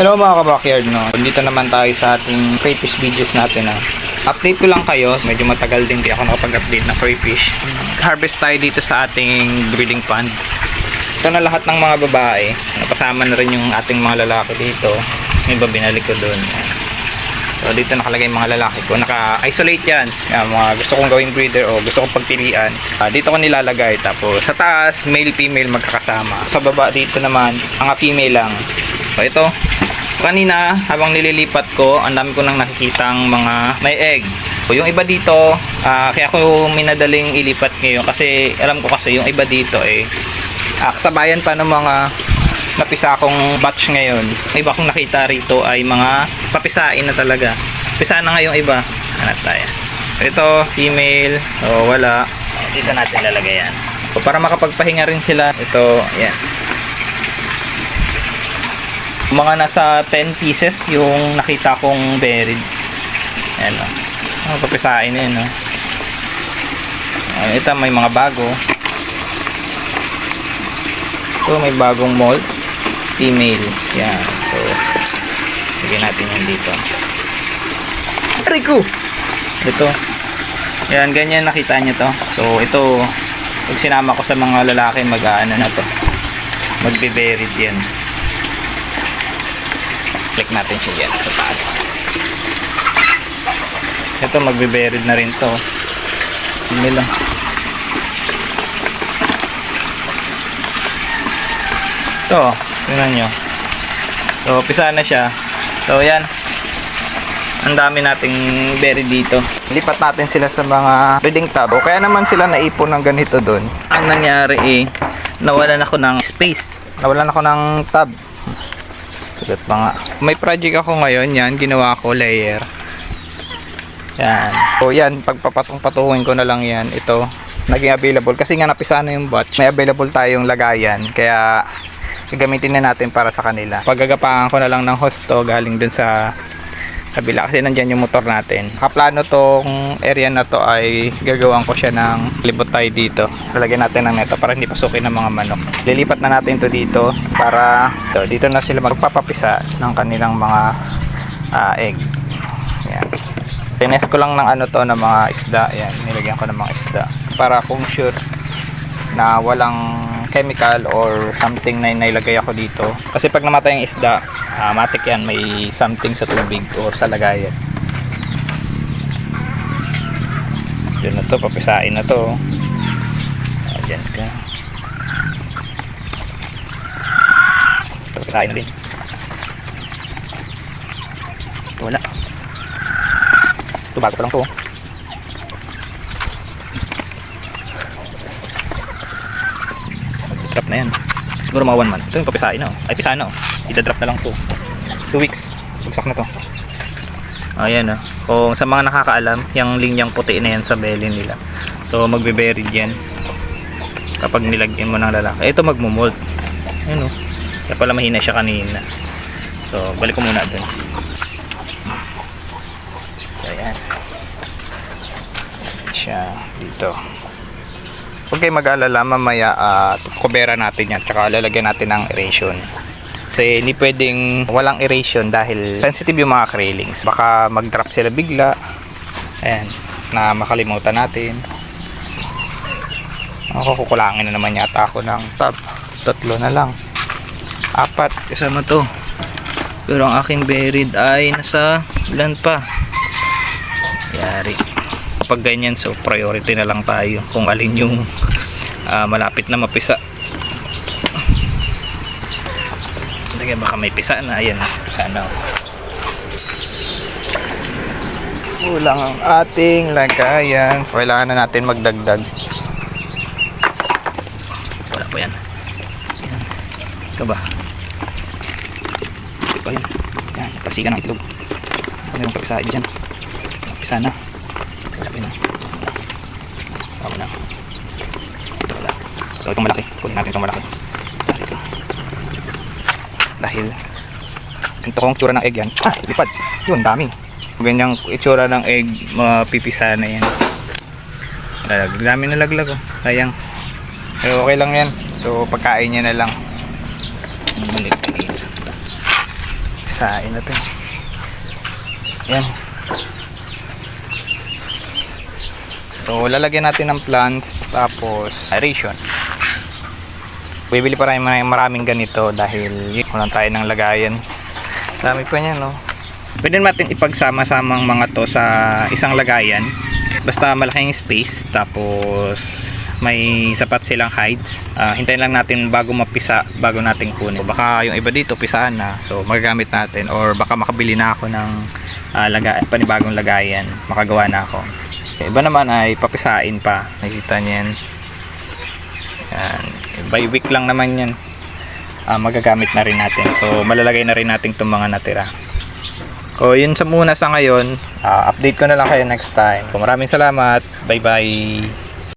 Hello mga ka-backyard, no? Dito naman tayo sa ating crayfish videos natin. Update ko lang kayo, medyo matagal din di ako nakapag-update na crayfish. Harvest tayo dito sa ating breeding pond. Ito na lahat ng mga babae. Napasama na rin yung ating mga lalaki dito. May iba binalik ko doon. So dito nakalagay yung mga lalaki ko. Naka-isolate yan. Mga gusto kong gawing breeder o gusto kong pagpilian. Dito ko nilalagay. Tapos sa taas, male-female magkakasama. Sa baba dito naman, mga female lang. So ito, kanina habang nililipat ko, ang dami ko nang nakikitang mga may egg. So yung iba dito, kaya ko minadaling ilipat ngayon kasi alam ko kasi yung iba dito kasabayan pa ng mga napisa kong batch ngayon. Iba kong nakita rito ay mga papisain na talaga. Pisa na nga yung iba. Hanap tayo. Ito, female. So wala. Dito natin lalagay yan. So para makapagpahinga rin sila. Ito, yan. Mga nasa 10 pieces yung nakita kong buried. Ayan o. Papisain na yun o. Ito may mga bago. Ito may bagong mold. Female. Yan. So, lagyan natin yan dito. Rico! Ito. Yan, ganyan nakita nyo to. So, ito, pag sinama ko sa mga lalaki, mag-ano na to. Magbe-buried yan. Click natin siya dyan sa taas. Ito magbe-buried na rin to. Hindi lang. Ito, tingnan nyo. So, pisa na siya. So, yan. Ang dami nating buried dito. Lipat natin sila sa mga breeding tub. O kaya naman sila naipon ng ganito doon. Ang nangyari nawalan ako ng space. Nawalan ako ng tub. Sugat pa nga. May project ako ngayon, yan, ginawa ko layer. Yan. So yan, pagpapatong-patungin ko na lang yan. Ito, naging available. Kasi nga napisa na yung batch. May available tayong lagayan. Kaya, gagamitin na natin para sa kanila. Paggagapangan ko na lang ng hosto galing dun sa kabila. Kasi nandyan yung motor natin. Kaplano tong area na to ay gagawin ko siya ng libot tayo dito. Lalagyan natin ng neto para hindi pasukin ng mga manok. Lilipat na natin to dito para dito na sila magpapapisa ng kanilang mga egg. Yan. Tines ko lang ng ng mga isda. Yan. Nilagyan ko ng mga isda. Para kung sure na walang chemical or something na nailagay ako dito. Kasi pag namatay yung isda, matik yan, may something sa tubig or sa lagayan. Diyan na to, papisain na to. Diyan ka. Papisain na rin. Wala. Ito bago pa lang to. Drop na yan. Siguro mga 1 month. Ito yung papisain na. Ay, pisa na. Ida-drop na lang to. 2 weeks. Bugsak na to. Ayan o. Kung sa mga nakakaalam, yung linyang puti na yan sa belly nila. So, magbe-buried yan. Kapag nilagyan mo ng lalaki. Ito magmumold. Ayan o. Kaya pala mahina siya kanina. So, balik ko muna dun. So, ayan. Siya dito. Huwag kayo mag-alala, mamaya kubera natin yan, tsaka lalagyan natin ng aeration. Kasi hindi pwedeng walang aeration dahil sensitive yung mga krillings. Baka mag-drop sila bigla. Ayan, na makalimutan natin. Ako, kukulangin na naman yata ako ng tab. 3 na lang. 4, kasama to. Pero ang aking buried ay nasa ilan pa. Yari. Pag ganyan, so priority na lang tayo kung alin yung malapit na mapisa. Hindi, baka may pisa na. Ayan, pisa na. Kulang ang ating lagayan. So kailangan na natin magdagdag. Wala po yan. Ayan. Ito ba? Ito ba yun? Ayan, napagsikan ng itlog. Ano yung papisahin dyan? Pisa na. Malaki na. Tama na. Ito wala. So itong malaki. Kunin natin itong malaki. Dahil ito kong tsura ng egg yan. Lipad. Yun, dami. Ganyang itsura ng egg, mapipisa na yan. Dami na laglag oh. Sayang. Pero okay lang yan. So pagkain niya na lang. Isa pisain natin. Yan. So, lalagyan natin ng plants, tapos aeration. Bibili pa rin maraming ganito dahil walang tayo ng lagayan. Dami pa niya, no? Pwede natin ipagsama-samang mga to sa isang lagayan. Basta malaking space, tapos may sapat silang hides. Hintayin lang natin bago mapisa, bago natin kunin. Baka yung iba dito pisaan na, so magagamit natin. Or baka makabili na ako ng panibagong lagayan, makagawa na ako. Iba naman ay papisain pa. Nakikita niyo yan. Yan. By week lang naman yan. Magagamit na rin natin. So malalagay na rin natin itong mga natira. So yun sa muna sa ngayon. Update ko na lang kayo next time. So, maraming salamat. Bye bye.